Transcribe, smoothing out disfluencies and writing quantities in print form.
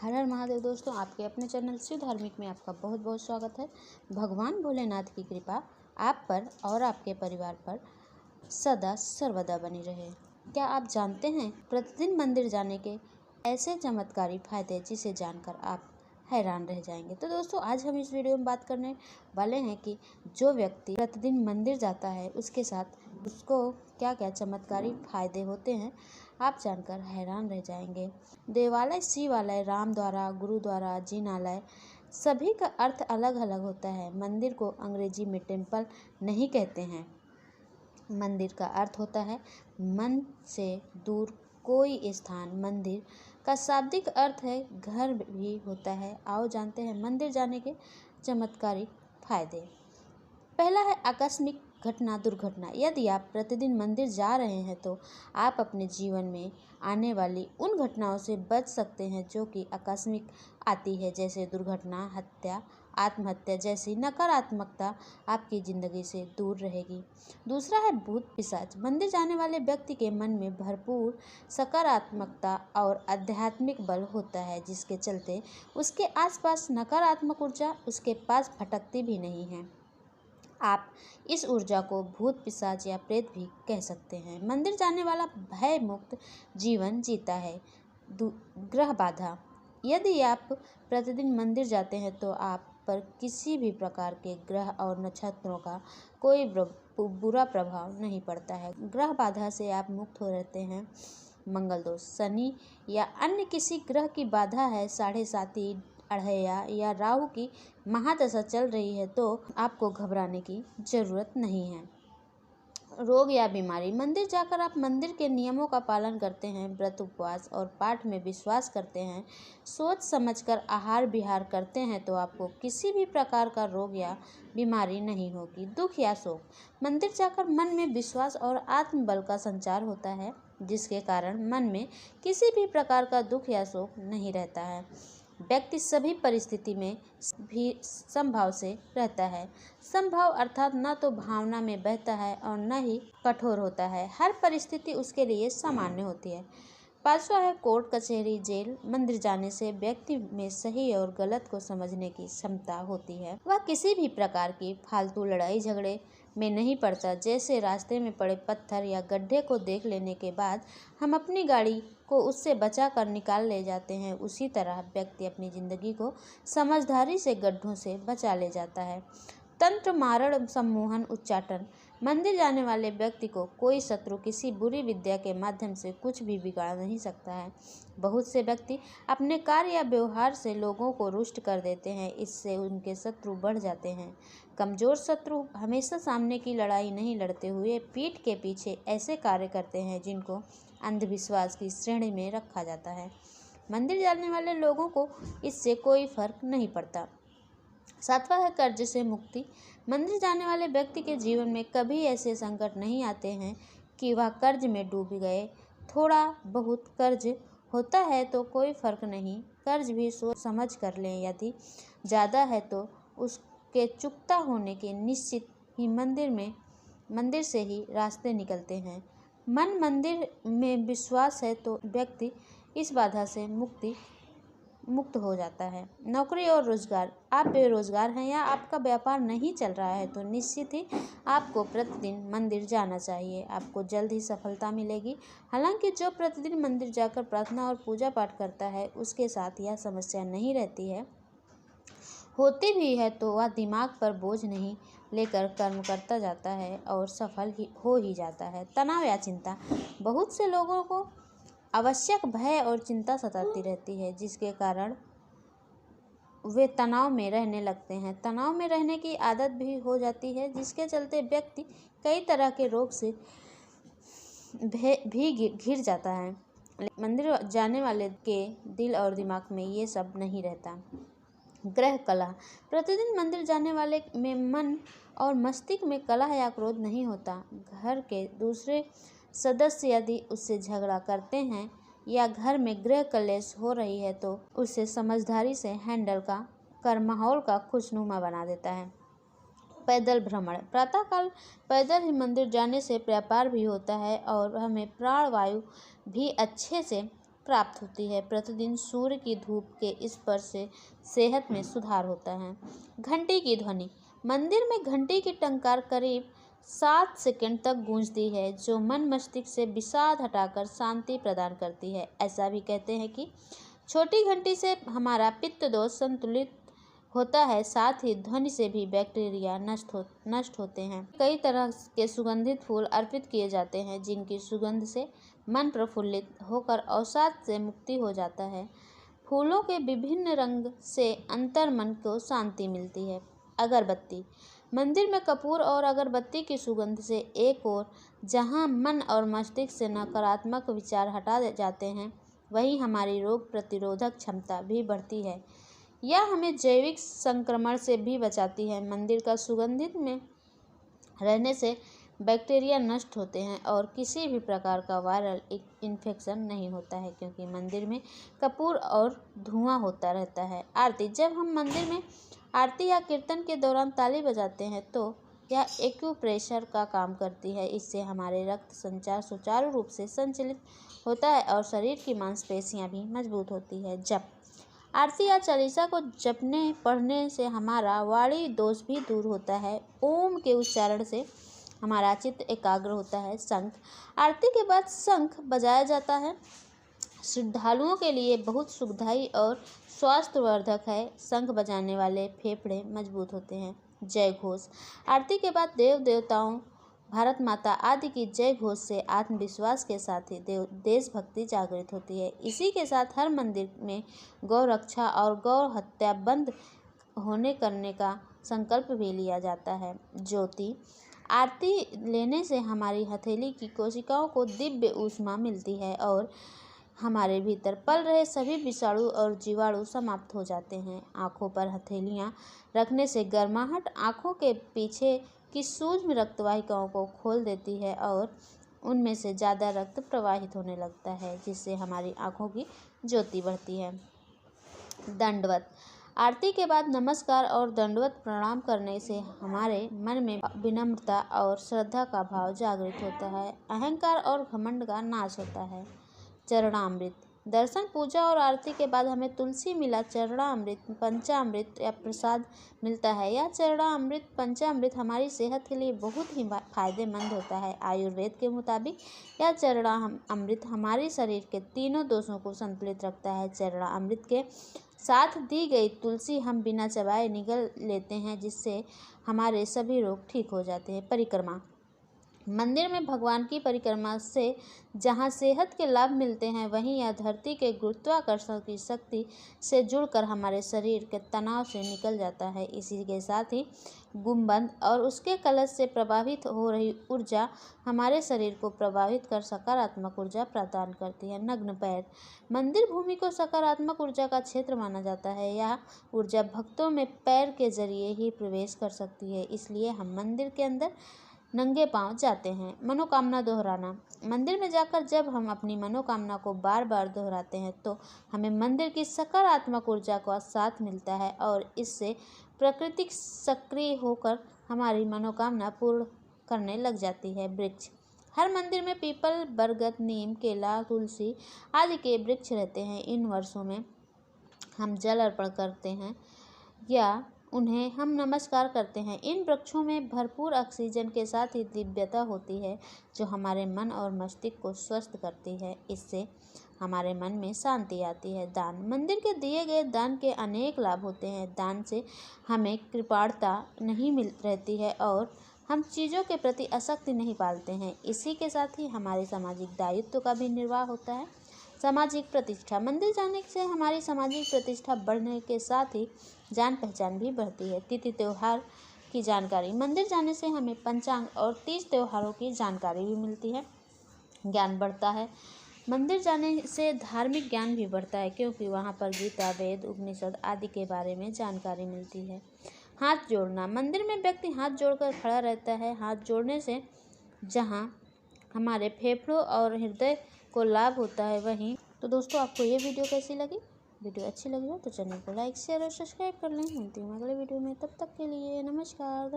हर हर महादेव दोस्तों, आपके अपने चैनल शिव धार्मिक में आपका बहुत बहुत स्वागत है। भगवान भोलेनाथ की कृपा आप पर और आपके परिवार पर सदा सर्वदा बनी रहे। क्या आप जानते हैं प्रतिदिन मंदिर जाने के ऐसे चमत्कारी फायदे जिसे जानकर आप हैरान रह जाएंगे। तो दोस्तों, आज हम इस वीडियो में बात करने वाले हैं कि जो व्यक्ति प्रतिदिन मंदिर जाता है उसके साथ उसको क्या क्या चमत्कारी फायदे होते हैं, आप जानकर हैरान रह जाएंगे। देवालय, शिवालय, राम द्वारा, गुरुद्वारा, जिनालय, सभी का अर्थ अलग अलग होता है। मंदिर को अंग्रेजी में टेम्पल नहीं कहते हैं। मंदिर का अर्थ होता है मन से दूर कोई स्थान। मंदिर का शाब्दिक अर्थ है घर भी होता है। आओ जानते हैं मंदिर जाने के चमत्कारी फायदे। पहला है आकस्मिक घटना, दुर्घटना। यदि आप प्रतिदिन मंदिर जा रहे हैं तो आप अपने जीवन में आने वाली उन घटनाओं से बच सकते हैं जो कि आकस्मिक आती है, जैसे दुर्घटना, हत्या, आत्महत्या जैसी नकारात्मकता आपकी ज़िंदगी से दूर रहेगी। दूसरा है भूत पिशाच। मंदिर जाने वाले व्यक्ति के मन में भरपूर सकारात्मकता और आध्यात्मिक बल होता है, जिसके चलते उसके आसपास नकारात्मक ऊर्जा उसके पास भटकती भी नहीं है। आप इस ऊर्जा को भूत पिशाच या प्रेत भी कह सकते हैं। मंदिर जाने वाला भय मुक्त जीवन जीता है। ग्रह बाधा। यदि आप प्रतिदिन मंदिर जाते हैं तो आप पर किसी भी प्रकार के ग्रह और नक्षत्रों का कोई बुरा प्रभाव नहीं पड़ता है। ग्रह बाधा से आप मुक्त हो रहते हैं। मंगल दोष, शनि या अन्य किसी ग्रह की बाधा है, 7.5 अढ़ैया या राहु की महादशा चल रही है तो आपको घबराने की जरूरत नहीं है। रोग या बीमारी। मंदिर जाकर आप मंदिर के नियमों का पालन करते हैं, व्रत, उपवास और पाठ में विश्वास करते हैं, सोच समझकर आहार विहार करते हैं तो आपको किसी भी प्रकार का रोग या बीमारी नहीं होगी। दुख या शोक। मंदिर जाकर मन में विश्वास और आत्मबल का संचार होता है, जिसके कारण मन में किसी भी प्रकार का दुख या शोक नहीं रहता है। व्यक्ति सभी परिस्थिति में भी समभाव से रहता है। समभाव अर्थात न तो भावना में बहता है और न ही कठोर होता है। हर परिस्थिति उसके लिए सामान्य होती है। पांचवा है कोर्ट, कचहरी, जेल। मंदिर जाने से व्यक्ति में सही और गलत को समझने की क्षमता होती है। वह किसी भी प्रकार की फालतू लड़ाई झगड़े में नहीं पड़ता। जैसे रास्ते में पड़े पत्थर या गड्ढे को देख लेने के बाद हम अपनी गाड़ी को उससे बचा कर निकाल ले जाते हैं, उसी तरह व्यक्ति अपनी जिंदगी को समझदारी से गड्ढों से बचा ले जाता है। तंत्र, मारण, सम्मोहन, उच्चाटन। मंदिर जाने वाले व्यक्ति को कोई शत्रु किसी बुरी विद्या के माध्यम से कुछ भी बिगाड़ नहीं सकता है। बहुत से व्यक्ति अपने कार्य या व्यवहार से लोगों को रुष्ट कर देते हैं, इससे उनके शत्रु बढ़ जाते हैं। कमजोर शत्रु हमेशा सामने की लड़ाई नहीं लड़ते हुए पीठ के पीछे ऐसे कार्य करते हैं जिनको अंधविश्वास की श्रेणी में रखा जाता है। मंदिर जाने वाले लोगों को इससे कोई फर्क नहीं पड़ता। सातवां है कर्ज से मुक्ति। मंदिर जाने वाले व्यक्ति के जीवन में कभी ऐसे संकट नहीं आते हैं कि वह कर्ज में डूब गए। थोड़ा बहुत कर्ज होता है तो कोई फर्क नहीं, कर्ज भी सोच समझ कर लें। यदि ज़्यादा है तो उसके चुकता होने के निश्चित ही मंदिर से ही रास्ते निकलते हैं। मंदिर में विश्वास है तो व्यक्ति इस बाधा से मुक्त हो जाता है। नौकरी और रोजगार। आप बेरोजगार हैं या आपका व्यापार नहीं चल रहा है तो निश्चित ही आपको प्रतिदिन मंदिर जाना चाहिए। आपको जल्द ही सफलता मिलेगी। हालांकि जो प्रतिदिन मंदिर जाकर प्रार्थना और पूजा पाठ करता है उसके साथ यह समस्या नहीं रहती है। होती भी है तो वह दिमाग पर बोझ नहीं लेकर कर्म करता जाता है और सफल हो ही जाता है। तनाव या चिंता। बहुत से लोगों को आवश्यक भय और चिंता सताती रहती है, जिसके कारण वे तनाव में रहने लगते हैं। तनाव में रहने की आदत भी हो जाती है, जिसके चलते व्यक्ति कई तरह के रोग से भी घिर जाता है। मंदिर जाने वाले के दिल और दिमाग में ये सब नहीं रहता। ग्रह कलह। प्रतिदिन मंदिर जाने वाले में मन और मस्तिष्क में कलह या क्रोध नहीं होता। घर के दूसरे सदस्य यदि उससे झगड़ा करते हैं या घर में गृह कलेश हो रही है तो उसे समझदारी से हैंडल कर माहौल का खुशनुमा बना देता है। पैदल भ्रमण। प्रातःकाल पैदल ही मंदिर जाने से व्यापार भी होता है और हमें प्राणवायु भी अच्छे से प्राप्त होती है। प्रतिदिन सूर्य की धूप के स्पर्श से सेहत में सुधार होता है। घंटी की ध्वनि। मंदिर में घंटी की टंकार करीब 7 सेकंड तक गूंजती है, जो मन मस्तिष्क से विषाद हटाकर शांति प्रदान करती है। ऐसा भी कहते हैं कि छोटी घंटी से हमारा पित्त दोष संतुलित होता है, साथ ही ध्वनि से भी बैक्टीरिया नष्ट होते हैं। कई तरह के सुगंधित फूल अर्पित किए जाते हैं, जिनकी सुगंध से मन प्रफुल्लित होकर अवसाद से मुक्ति हो जाता है। फूलों के विभिन्न रंग से अंतर्मन को शांति मिलती है। अगरबत्ती। मंदिर में कपूर और अगरबत्ती की सुगंध से एक ओर जहां मन और मस्तिष्क से नकारात्मक विचार हटा जाते हैं, वहीं हमारी रोग प्रतिरोधक क्षमता भी बढ़ती है। यह हमें जैविक संक्रमण से भी बचाती है। मंदिर का सुगंधित में रहने से बैक्टीरिया नष्ट होते हैं और किसी भी प्रकार का वायरल इन्फेक्शन नहीं होता है, क्योंकि मंदिर में कपूर और धुआं होता रहता है। आरती। जब हम मंदिर में आरती या कीर्तन के दौरान ताली बजाते हैं तो यह एक्यूप्रेशर का काम करती है। इससे हमारे रक्त संचार सुचारू रूप से संचालित होता है और शरीर की मांसपेशियां भी मजबूत होती है। जप। आरती या चालीसा को जपने पढ़ने से हमारा वाणी दोष भी दूर होता है। ओम के उच्चारण से हमारा चित्त एकाग्र होता है। शंख। आरती के बाद शंख बजाया जाता है। श्रद्धालुओं के लिए बहुत सुखदायी और स्वास्थ्यवर्धक है। शंख बजाने वाले फेफड़े मजबूत होते हैं। जय घोष। आरती के बाद देव देवताओं, भारत माता आदि की जय घोष से आत्मविश्वास के साथ ही देशभक्ति जागृत होती है। इसी के साथ हर मंदिर में गौ रक्षा और गौ हत्या बंद होने करने का संकल्प भी लिया जाता है। ज्योति। आरती लेने से हमारी हथेली की कोशिकाओं को दिव्य ऊष्मा मिलती है और हमारे भीतर पल रहे सभी विषाणु और जीवाणु समाप्त हो जाते हैं। आँखों पर हथेलियाँ रखने से गर्माहट आँखों के पीछे की सूक्ष्म रक्तवाहिकाओं को खोल देती है और उनमें से ज़्यादा रक्त प्रवाहित होने लगता है, जिससे हमारी आँखों की ज्योति बढ़ती है। दंडवत। आरती के बाद नमस्कार और दंडवत प्रणाम करने से हमारे मन में विनम्रता और श्रद्धा का भाव जागृत होता है। अहंकार और घमंड का नाश होता है। चरणामृत। दर्शन, पूजा और आरती के बाद हमें तुलसी मिला चरणामृत, पंचामृत या प्रसाद मिलता है। यह चरणामृत पंचामृत हमारी सेहत के लिए बहुत ही फायदेमंद होता है। आयुर्वेद के मुताबिक यह चरणामृत हमारे शरीर के तीनों दोषों को संतुलित रखता है। चरणामृत के साथ दी गई तुलसी हम बिना चबाए निगल लेते हैं, जिससे हमारे सभी रोग ठीक हो जाते हैं। परिक्रमा। मंदिर में भगवान की परिक्रमा से जहाँ सेहत के लाभ मिलते हैं, वहीं यह धरती के गुरुत्वाकर्षण की शक्ति से जुड़कर हमारे शरीर के तनाव से निकल जाता है। इसी के साथ ही गुंबद और उसके कलश से प्रभावित हो रही ऊर्जा हमारे शरीर को प्रभावित कर सकारात्मक ऊर्जा प्रदान करती है। नग्न पैर। मंदिर भूमि को सकारात्मक ऊर्जा का क्षेत्र माना जाता है। यह ऊर्जा भक्तों में पैर के जरिए ही प्रवेश कर सकती है, इसलिए हम मंदिर के अंदर नंगे पांव जाते हैं। मनोकामना दोहराना। मंदिर में जाकर जब हम अपनी मनोकामना को बार बार दोहराते हैं तो हमें मंदिर की सकारात्मक ऊर्जा का साथ मिलता है और इससे प्रकृति सक्रिय होकर हमारी मनोकामना पूर्ण करने लग जाती है। वृक्ष। हर मंदिर में पीपल, बरगद, नीम, केला, तुलसी आदि के वृक्ष रहते हैं। इन वर्षों में हम जल अर्पण करते हैं या उन्हें हम नमस्कार करते हैं। इन वृक्षों में भरपूर ऑक्सीजन के साथ ही दिव्यता होती है, जो हमारे मन और मस्तिष्क को स्वस्थ करती है। इससे हमारे मन में शांति आती है। दान। मंदिर के दिए गए दान के अनेक लाभ होते हैं। दान से हमें कृपणता नहीं मिल रहती है और हम चीज़ों के प्रति आसक्ति नहीं पालते हैं। इसी के साथ ही हमारे सामाजिक दायित्व का भी निर्वाह होता है। सामाजिक प्रतिष्ठा। मंदिर जाने से हमारी सामाजिक प्रतिष्ठा बढ़ने के साथ ही जान पहचान भी बढ़ती है। तिथि त्यौहार की जानकारी। मंदिर जाने से हमें पंचांग और तीज त्योहारों की जानकारी भी मिलती है। ज्ञान बढ़ता है। मंदिर जाने से धार्मिक ज्ञान भी बढ़ता है, क्योंकि वहाँ पर गीता, वेद, उपनिषद आदि के बारे में जानकारी मिलती है। हाथ जोड़ना। मंदिर में व्यक्ति हाथ जोड़कर खड़ा रहता है। हाथ जोड़ने से जहाँ हमारे फेफड़ों और हृदय को लाभ होता है, वहीं तो दोस्तों आपको ये वीडियो कैसी लगी? वीडियो अच्छी लगी हो तो चैनल को लाइक, शेयर और सब्सक्राइब कर लें। मिलती हूँ अगले वीडियो में, तब तक के लिए नमस्कार।